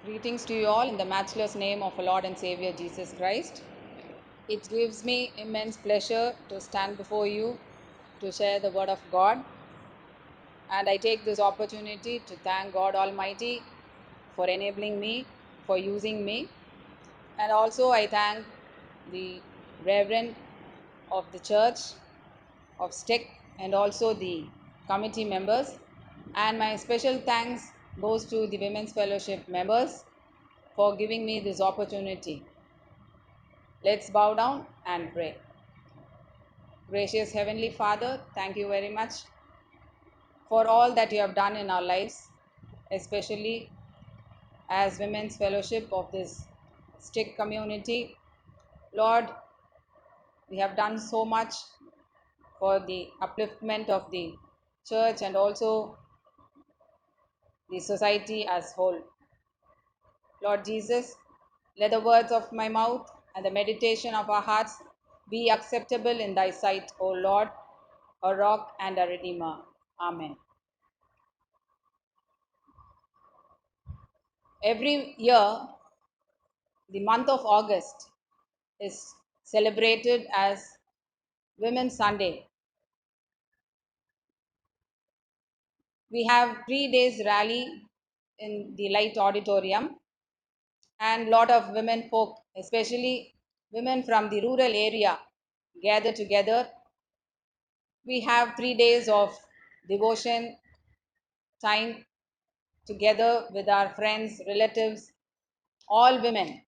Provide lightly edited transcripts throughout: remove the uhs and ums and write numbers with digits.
Greetings to you all in the matchless name of our Lord and Savior Jesus Christ. It gives me immense pleasure to stand before you to share the Word of God, and I take this opportunity to thank God Almighty for enabling me, for using me, and also I thank the Reverend of the Church of Stick and also the committee members, and my special thanks goes to the Women's Fellowship members for giving me this opportunity. Let's bow down and pray. Gracious Heavenly Father, thank you very much for all that you have done in our lives, especially as Women's Fellowship of this Stick community. Lord, we have done so much for the upliftment of the church and also the society as whole. Lord Jesus, let the words of my mouth and the meditation of our hearts be acceptable in thy sight, O Lord, a rock and a redeemer. Amen. Every year, the month of August is celebrated as Women's Sunday. We have 3 days rally in the Light Auditorium, and lot of women folk, especially women from the rural area, gather together. We have 3 days of devotion time together with our friends, relatives, all women.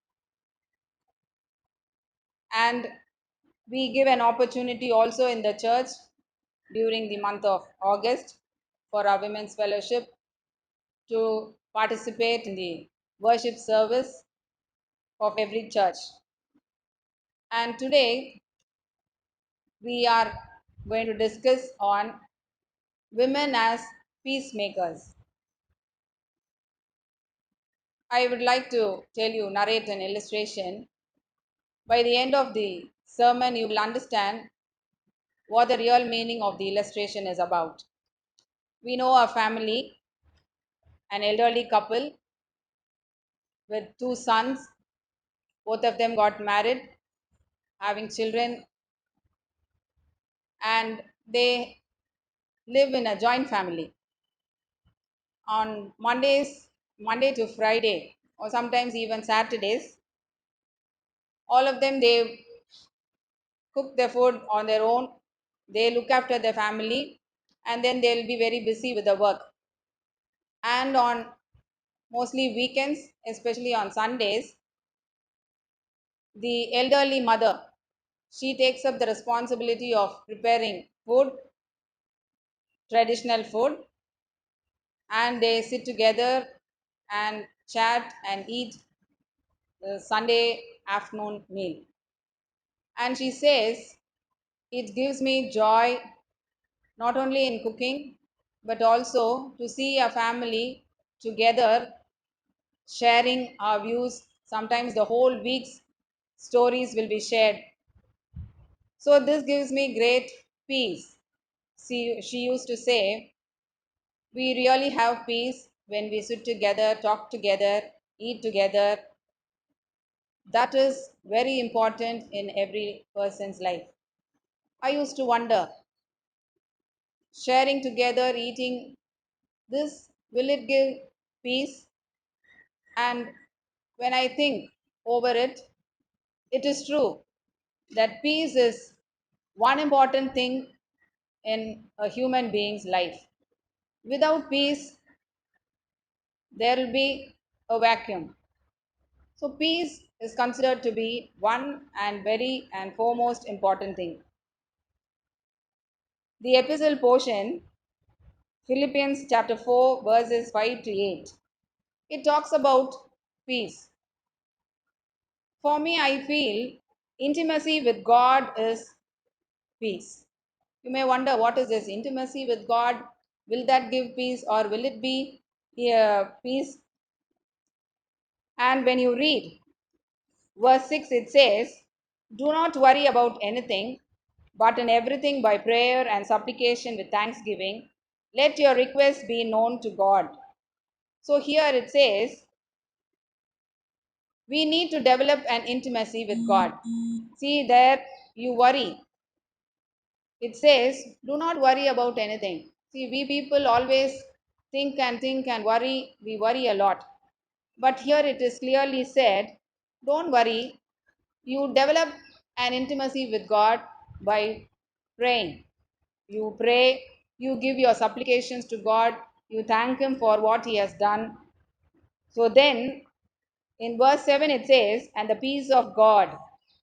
And we give an opportunity also in the church during the month of August for our women's fellowship to participate in the worship service of every church. And today we are going to discuss on women as peacemakers. I would like to narrate an illustration. By the end of the sermon, you will understand what the real meaning of the illustration is about. We know a family, an elderly couple with two sons. Both of them got married, having children, and they live in a joint family. On Monday to Friday, or sometimes even Saturdays, all of them they cook their food on their own. They look after their family, and then they'll be very busy with the work. And on mostly weekends, especially on Sundays, the elderly mother, she takes up the responsibility of preparing food, traditional food, and they sit together and chat and eat the Sunday afternoon meal. And she says, it gives me joy not only in cooking but also to see a family together sharing our views. Sometimes the whole week's stories will be shared. So this gives me great peace. She used to say, we really have peace when we sit together, talk together, eat together. That is very important in every person's life. I used to wonder, sharing together, eating, this will it give peace? And when I think over it, it is true that peace is one important thing in a human being's life. Without peace, there will be a vacuum. So, peace is considered to be one and very and foremost important thing. The epistle portion, Philippians chapter 4, verses 5 to 8, it talks about peace. For me, I feel intimacy with God is peace. You may wonder, what is this intimacy with God? Will that give peace or will it be peace? And when you read verse 6, it says, do not worry about anything, but in everything by prayer and supplication with thanksgiving, let your requests be known to God. So here it says, We need to develop an intimacy with God. See, there you worry. It says, do not worry about anything. See, we people always think and worry. We worry a lot. But here it is clearly said, don't worry. You develop an intimacy with God by praying. You pray, you give your supplications to God, you thank Him for what He has done. So then, in verse 7, it says, and the peace of God,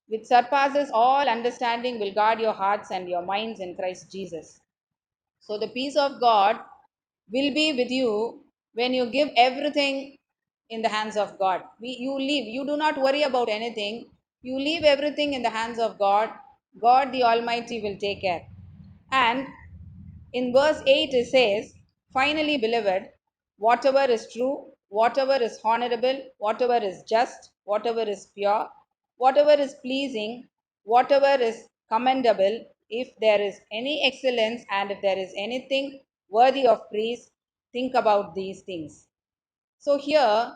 which surpasses all understanding, will guard your hearts and your minds in Christ Jesus. So the peace of God will be with you when you give everything in the hands of God. You do not worry about anything. You leave everything in the hands of God. God the Almighty will take care. And in verse 8 it says, finally, beloved, whatever is true, whatever is honorable, whatever is just, whatever is pure, whatever is pleasing, whatever is commendable, if there is any excellence and if there is anything worthy of praise, think about these things. So, here,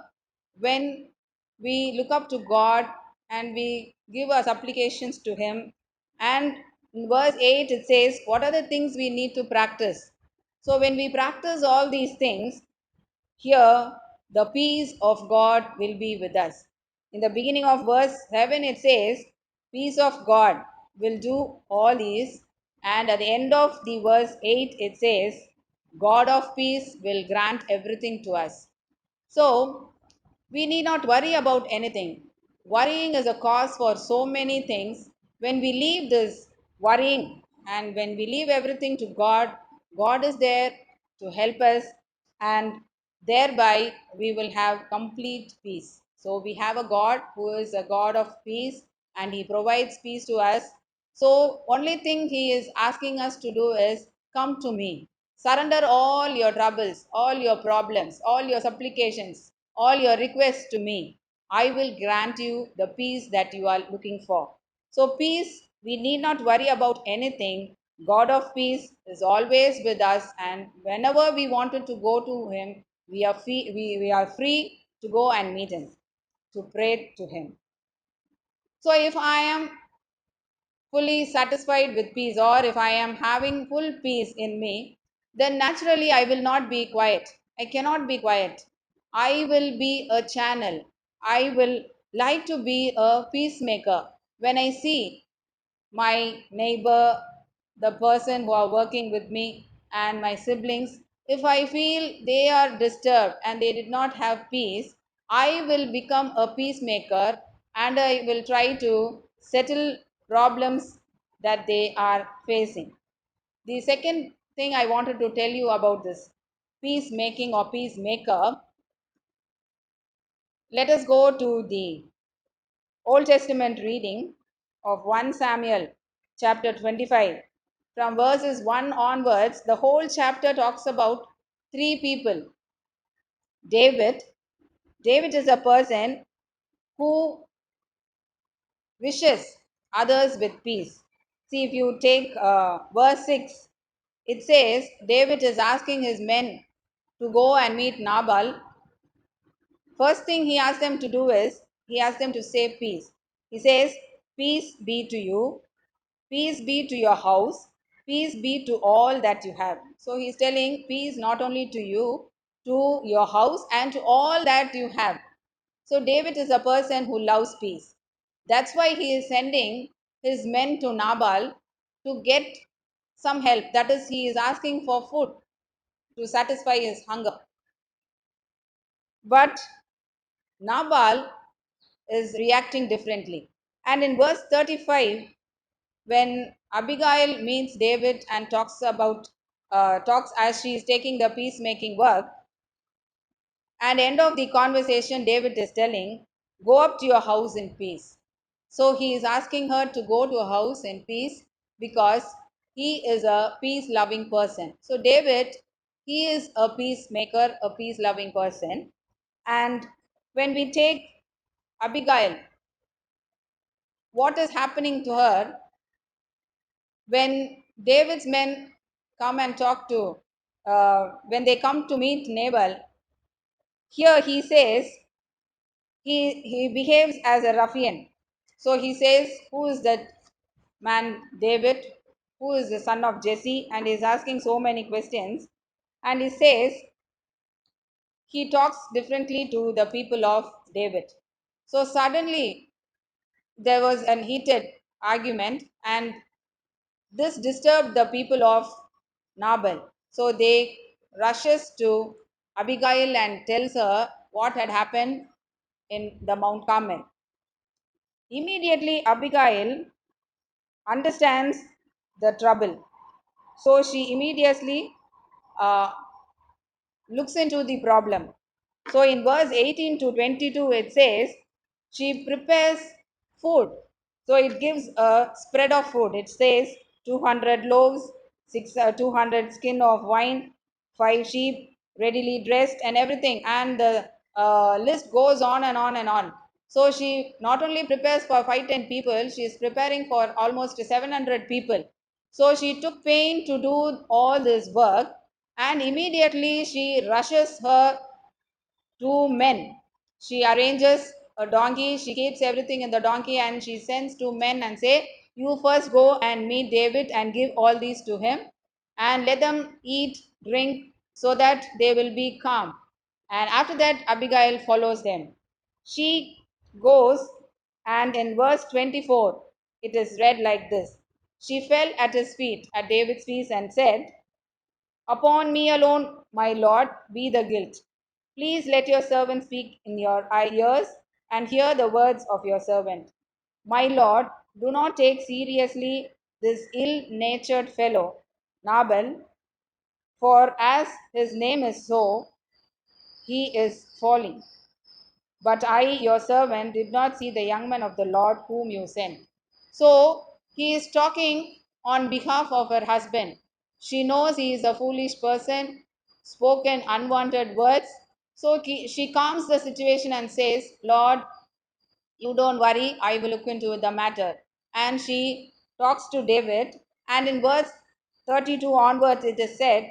when we look up to God and we give our supplications to Him, and in verse 8 it says, what are the things we need to practice? So, when we practice all these things, here the peace of God will be with us. In the beginning of verse 7, it says, peace of God will do all these. And at the end of the verse 8, it says, God of peace will grant everything to us. So, we need not worry about anything. Worrying is a cause for so many things. When we leave this worrying and when we leave everything to God, God is there to help us, and thereby we will have complete peace. So, we have a God who is a God of peace and He provides peace to us. So, only thing He is asking us to do is come to me. Surrender all your troubles, all your problems, all your supplications, all your requests to me. I will grant you the peace that you are looking for. So, peace, we need not worry about anything. God of peace is always with us, and whenever we wanted to go to Him, we are free to go and meet Him, to pray to Him. So, if I am fully satisfied with peace, or if I am having full peace in me, then naturally I will not be quiet. I cannot be quiet. I will be a channel. I will like to be a peacemaker. When I see my neighbor, the person who are working with me, and my siblings, if I feel they are disturbed and they did not have peace, I will become a peacemaker and I will try to settle problems that they are facing. The second thing I wanted to tell you about this peacemaking or peacemaker, let us go to the Old Testament reading of 1 Samuel chapter 25. From verses 1 onwards, the whole chapter talks about three people. David. David is a person who wishes others with peace. See, if you take verse 6, it says David is asking his men to go and meet Nabal. First thing he asks them to do is he asks them to say peace. He says, peace be to you. Peace be to your house. Peace be to all that you have. So he's telling peace not only to you, to your house, and to all that you have. So David is a person who loves peace. That's why he is sending his men to Nabal to get some help. That is, he is asking for food to satisfy his hunger. But Nabal is reacting differently. And in verse 35, when Abigail meets David and talks as she is taking the peacemaking work, and end of the conversation, David is telling, "Go up to your house in peace." So he is asking her to go to a house in peace because he is a peace-loving person. So David, he is a peacemaker, a peace-loving person, and when we take Abigail, what is happening to her when David's men come and talk to, when they come to meet Nabal, here he says, he behaves as a ruffian. So he says, who is that man David? Who is the son of Jesse? And he's asking so many questions. And he says, he talks differently to the people of David. So suddenly there was an heated argument, and this disturbed the people of Nabal. So they rushes to Abigail and tells her what had happened in the Mount Carmel. Immediately Abigail understands the trouble. So she immediately uh, looks into the problem. So in verse 18 to 22, it says, she prepares food. So it gives a spread of food. It says 200 loaves, 200 skin of wine, 5 sheep readily dressed, and everything. And the list goes on and on and on. So she not only prepares for 510 people, she is preparing for almost 700 people. So she took pain to do all this work, and immediately she rushes her two men. She arranges a donkey, she keeps everything in the donkey, and she sends two men and say, you first go and meet David and give all these to him, and let them eat, drink, so that they will be calm. And after that, Abigail follows them. She goes, and in verse 24, it is read like this. She fell at his feet, at David's feet, and said, upon me alone, my Lord, be the guilt. Please let your servant speak in your ears and hear the words of your servant. My Lord, do not take seriously this ill natured fellow, Nabal, for as his name is so, he is falling. But I, your servant, did not see the young man of the Lord whom you sent. So he is talking on behalf of her husband. She knows he is a foolish person, spoken unwanted words. So she calms the situation and says, Lord, you don't worry, I will look into the matter. And she talks to David. And in verse 32 onwards, it is said,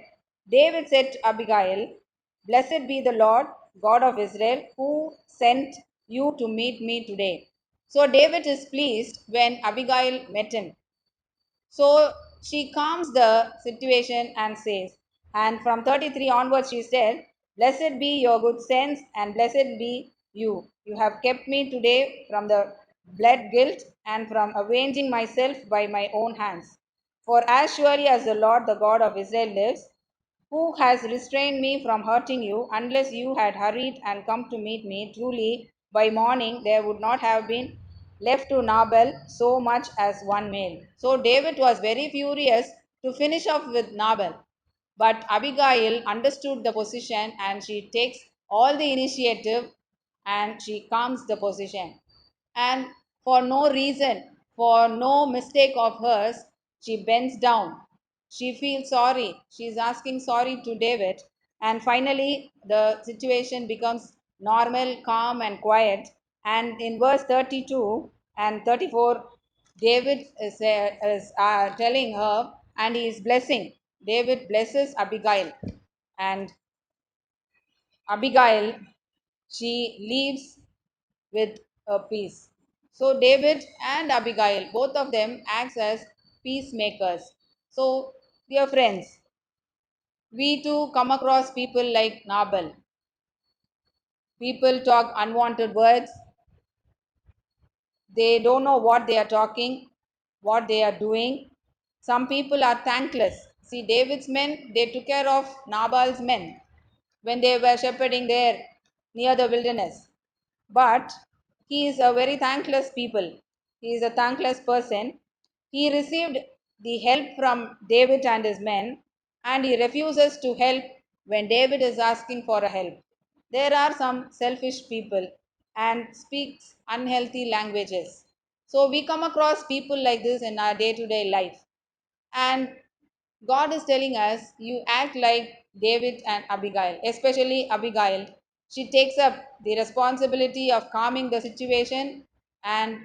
David said to Abigail, blessed be the Lord, God of Israel, who sent you to meet me today. So David is pleased when Abigail met him. So she calms the situation and says, and from 33 onwards she said, blessed be your good sense and blessed be you. You have kept me today from the blood guilt and from avenging myself by my own hands. For as surely as the Lord, the God of Israel, lives, who has restrained me from hurting you, unless you had hurried and come to meet me, truly by morning there would not have been left to Nabal so much as one male. So David was very furious to finish off with Nabal. But Abigail understood the position and she takes all the initiative and she calms the position. And for no reason, for no mistake of hers, she bends down. She feels sorry. She is asking sorry to David. And finally, the situation becomes normal, calm, and quiet. And in verse 32 and 34, David is telling her, and he is blessing. David blesses Abigail. And Abigail, she leaves with a peace. So David and Abigail, both of them acts as peacemakers. So dear friends, we too come across people like Nabal. People talk unwanted words. They don't know what they are talking, what they are doing. Some people are thankless. See, David's men, they took care of Nabal's men when they were shepherding there near the wilderness. But he is a very thankless people. He is a thankless person. He received the help from David and his men, and he refuses to help when David is asking for a help. There are some selfish people and speaks unhealthy languages. So we come across people like this in our day-to-day life. And God is telling us, you act like David and Abigail, especially Abigail. She takes up the responsibility of calming the situation, and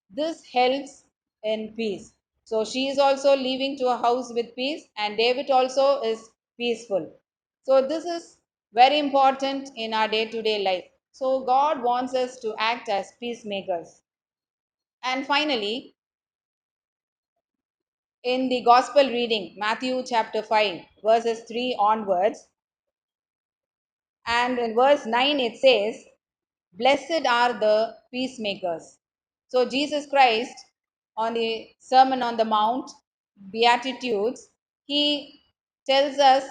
this helps in peace. So she is also leaving to a house with peace, and David also is peaceful. So this is very important in our day to day life. So God wants us to act as peacemakers. And finally, in the gospel reading, Matthew chapter 5, verses 3 onwards, and in verse 9 it says, "Blessed are the peacemakers." So Jesus Christ, on the Sermon on the Mount, Beatitudes, he tells us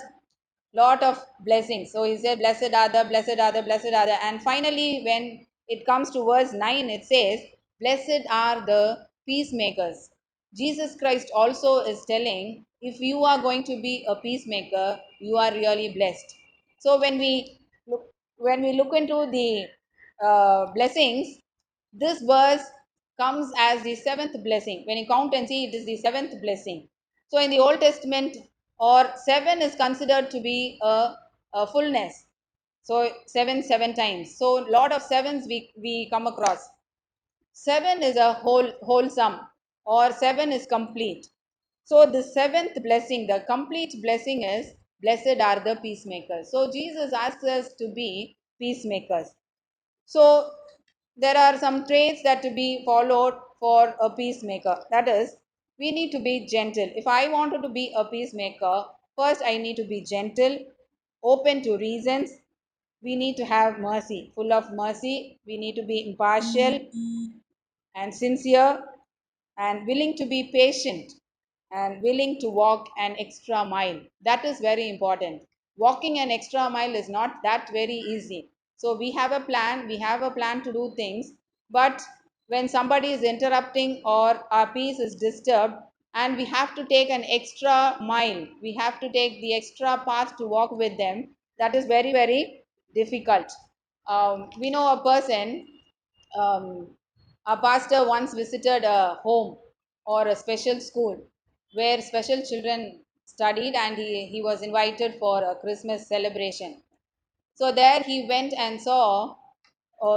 lot of blessings. So he said, "Blessed are the, blessed are the, blessed are the." And finally, when it comes to verse 9, it says, "Blessed are the peacemakers." Jesus Christ also is telling, if you are going to be a peacemaker, you are really blessed. So when we look into the blessings, this verse comes as the seventh blessing. When you count and see, it is the seventh blessing. So in the Old Testament, or seven is considered to be a fullness. So seven times. So lot of sevens we come across. Seven is a wholesome, or seven is complete. So the seventh blessing, the complete blessing is, "Blessed are the peacemakers." So Jesus asks us to be peacemakers. So there are some traits that to be followed for a peacemaker. That is, we need to be gentle. If I wanted to be a peacemaker, first I need to be gentle, open to reasons. We need to have mercy, full of mercy. We need to be impartial and sincere and willing to be patient and willing to walk an extra mile. That is very important. Walking an extra mile is not that very easy. So we have a plan to do things, but when somebody is interrupting or our peace is disturbed, and we have to take an extra mile, we have to take the extra path to walk with them, that is very, very difficult. We know a person, um, our pastor once visited a home or a special school where special children studied, and he was invited for a Christmas celebration. So there he went and saw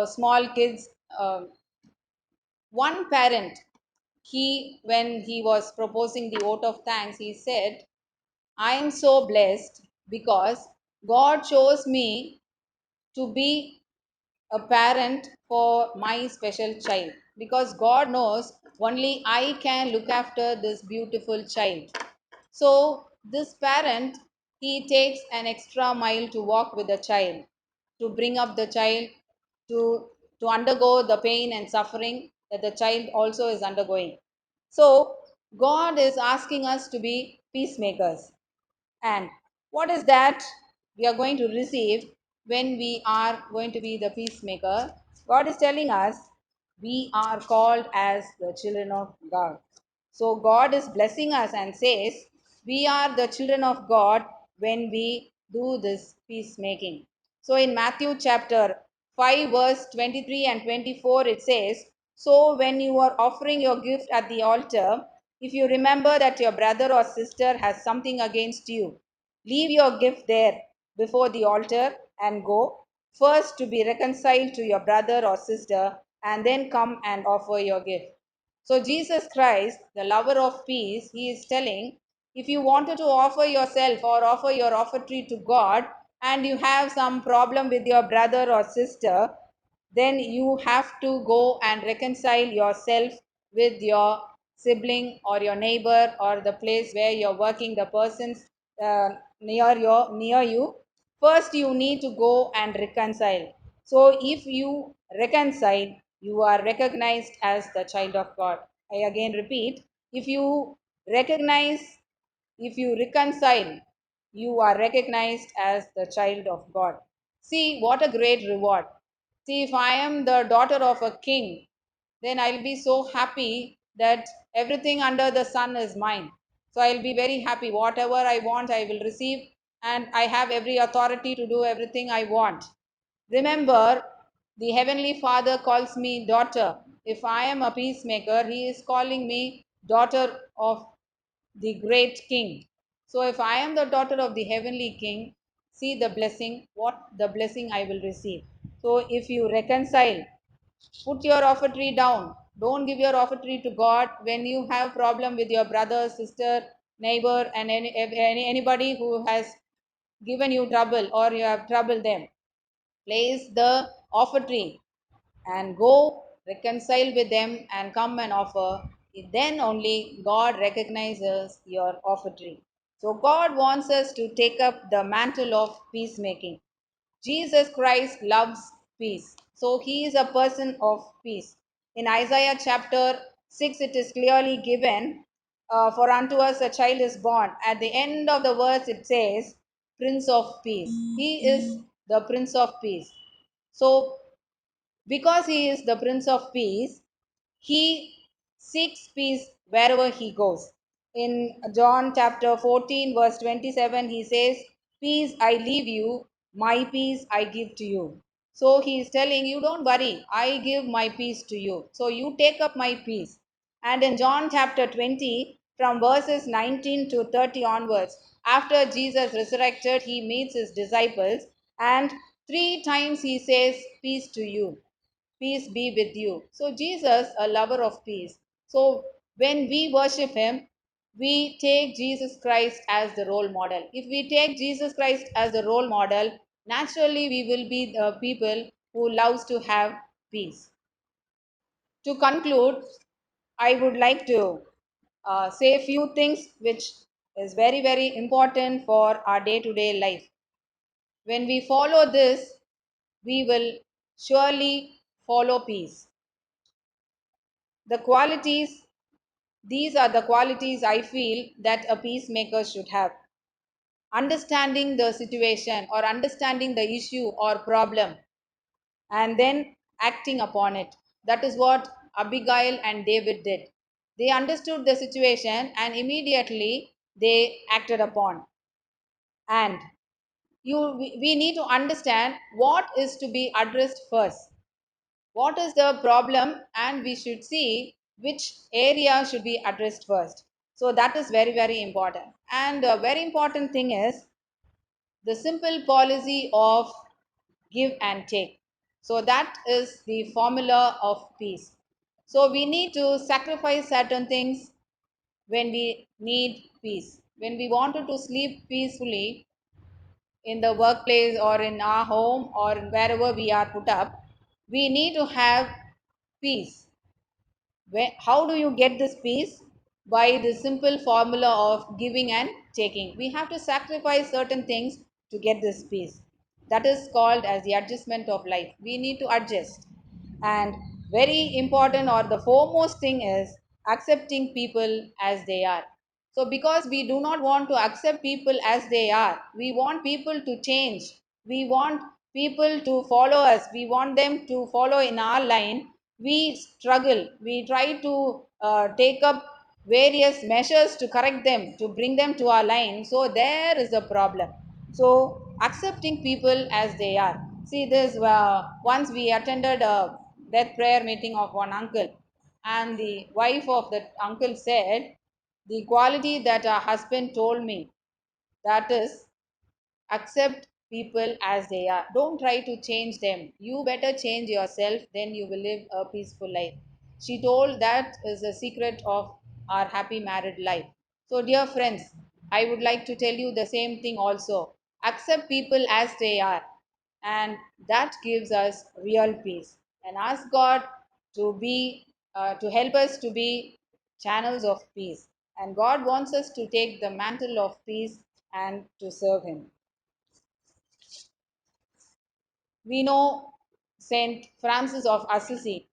small kids. One parent, when he was proposing the vote of thanks, he said, "I am so blessed because God chose me to be a parent for my special child, because God knows only I can look after this beautiful child." So this parent, he takes an extra mile to walk with the child, to bring up the child, to undergo the pain and suffering that the child also is undergoing. So God is asking us to be peacemakers. And what is that we are going to receive when we are going to be the peacemaker? God is telling us we are called as the children of God. So God is blessing us and says we are the children of God when we do this peacemaking. So in Matthew chapter 5, verse 23 and 24, it says, "So when you are offering your gift at the altar, if you remember that your brother or sister has something against you, leave your gift there before the altar and go first to be reconciled to your brother or sister, and then come and offer your gift." So, Jesus Christ, the lover of peace, he is telling, if you wanted to offer yourself or offer your offertory to God, and you have some problem with your brother or sister, then you have to go and reconcile yourself with your sibling or your neighbor or the place where you're working, the persons near you. First you need to go and reconcile. So if you reconcile, you are recognized as the child of God. I again repeat, if you recognize, if you reconcile, you are recognized as the child of God. See what a great reward. See, if I am the daughter of a king, then I'll be so happy that everything under the sun is mine. So I'll be very happy. Whatever I want, I will receive, and I have every authority to do everything I want. Remember, the Heavenly Father calls me daughter. If I am a peacemaker, He is calling me daughter of the great King. So if I am the daughter of the Heavenly King, see the blessing, what the blessing I will receive. So if you reconcile, put your offertory down. Don't give your offertory to God when you have problem with your brother, sister, neighbor, and anybody who has given you trouble or you have troubled them. Place the offertory and go reconcile with them and come and offer, then only God recognizes your offertory. So God wants us to take up the mantle of peacemaking. Jesus Christ loves peace. So he is a person of peace. In Isaiah chapter 6, it is clearly given, for unto us a child is born. At the end of the verse, it says, Prince of Peace. He is the Prince of Peace. So because he is the Prince of Peace, he seeks peace wherever he goes. In John chapter 14, verse 27, he says, Peace I leave you, my peace I give to you. So he is telling you, don't worry, I give my peace to you. So you take up my peace. And in John chapter 20, from verses 19 to 30 onwards, after Jesus resurrected, he meets his disciples and three times he says, Peace to you, peace be with you. So, Jesus, a lover of peace. So, when we worship him, we take Jesus Christ as the role model. If we take Jesus Christ as the role model, naturally we will be the people who loves to have peace. To conclude, I would like to say a few things which is very very important for our day to day life. When we follow this, we will surely follow peace. The qualities, these are the qualities I feel that a peacemaker should have. Understanding the situation or understanding the issue or problem and then acting upon it. That is what Abigail and David did. They understood the situation and immediately they acted upon. And we need to understand what is to be addressed first. What is the problem, and we should see which area should be addressed first. So that is very very important. And a very important thing is the simple policy of give and take. So that is the formula of peace. So we need to sacrifice certain things when we need peace. When we wanted to sleep peacefully in the workplace or in our home or wherever we are put up, we need to have peace. How do you get this peace? By the simple formula of giving and taking. We have to sacrifice certain things to get this peace. That is called as the adjustment of life. We need to adjust. And very important or the foremost thing is accepting people as they are. So, because we do not want to accept people as they are, we want people to change. We want people to follow us. We want them to follow in our line. We struggle. We try to take up various measures to correct them, to bring them to our line. So, there is a problem. So, accepting people as they are. See, this once we attended a death prayer meeting of one uncle, and the wife of that uncle said, the quality that our husband told me, that is, accept people as they are. Don't try to change them. You better change yourself, then you will live a peaceful life. She told that is the secret of our happy married life. So, dear friends, I would like to tell you the same thing also. Accept people as they are, and that gives us real peace. And ask God to help us to be channels of peace. And God wants us to take the mantle of peace and to serve Him. We know Saint Francis of Assisi.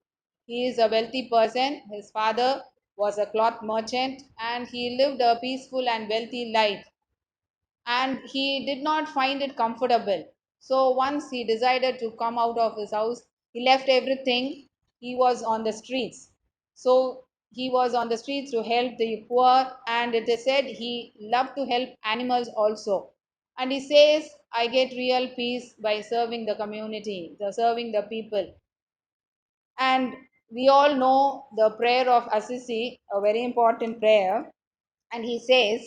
He is a wealthy person. His father was a cloth merchant and he lived a peaceful and wealthy life. And he did not find it comfortable. So once he decided to come out of his house, he left everything. He was on the streets. So he was on the streets to help the poor, and it is said he loved to help animals also. And he says, I get real peace by serving the community, the serving the people. And we all know the prayer of Assisi, a very important prayer. And he says,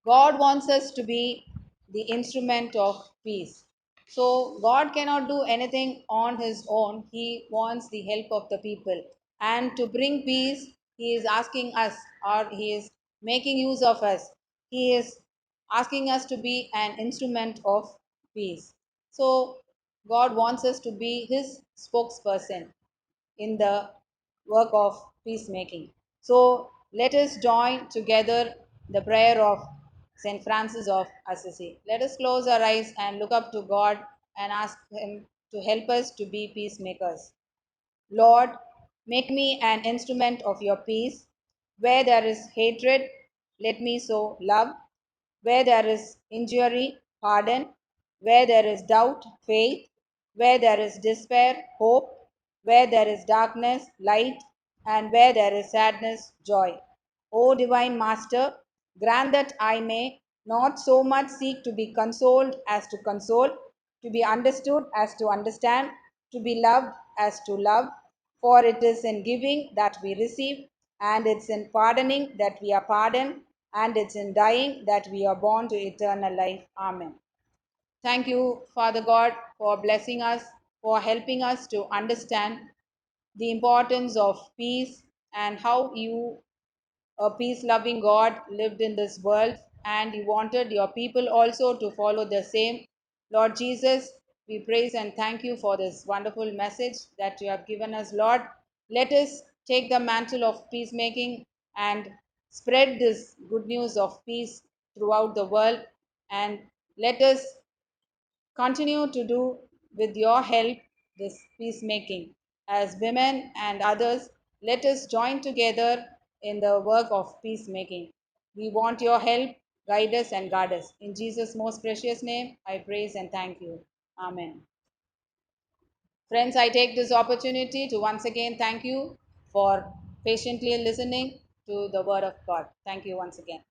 God wants us to be the instrument of peace. So, God cannot do anything on His own. He wants the help of the people. And to bring peace, He is asking us, or He is making use of us. He is asking us to be an instrument of peace. So, God wants us to be His spokesperson in the work of peacemaking. So let us join together the prayer of St. Francis of Assisi. Let us close our eyes and look up to God and ask Him to help us to be peacemakers. Lord, make me an instrument of your peace. Where there is hatred, let me sow love. Where there is injury, pardon. Where there is doubt, faith. Where there is despair, hope. Where there is darkness, light. And where there is sadness, joy. O Divine Master, grant that I may not so much seek to be consoled as to console, to be understood as to understand, to be loved as to love. For it is in giving that we receive, and it's in pardoning that we are pardoned, and it's in dying that we are born to eternal life. Amen. Thank you, Father God, for blessing us, for helping us to understand the importance of peace and how you, a peace loving God, lived in this world, and you wanted your people also to follow the same. Lord Jesus, we praise and thank you for this wonderful message that you have given us, Lord. Let us take the mantle of peacemaking and spread this good news of peace throughout the world, and let us continue to do with your help this peacemaking. As women and others, let us join together in the work of peacemaking. We want your help, guide us and guard us. In Jesus' most precious name, I praise and thank you. Amen. Friends, I take this opportunity to once again thank you for patiently listening to the word of God. Thank you once again.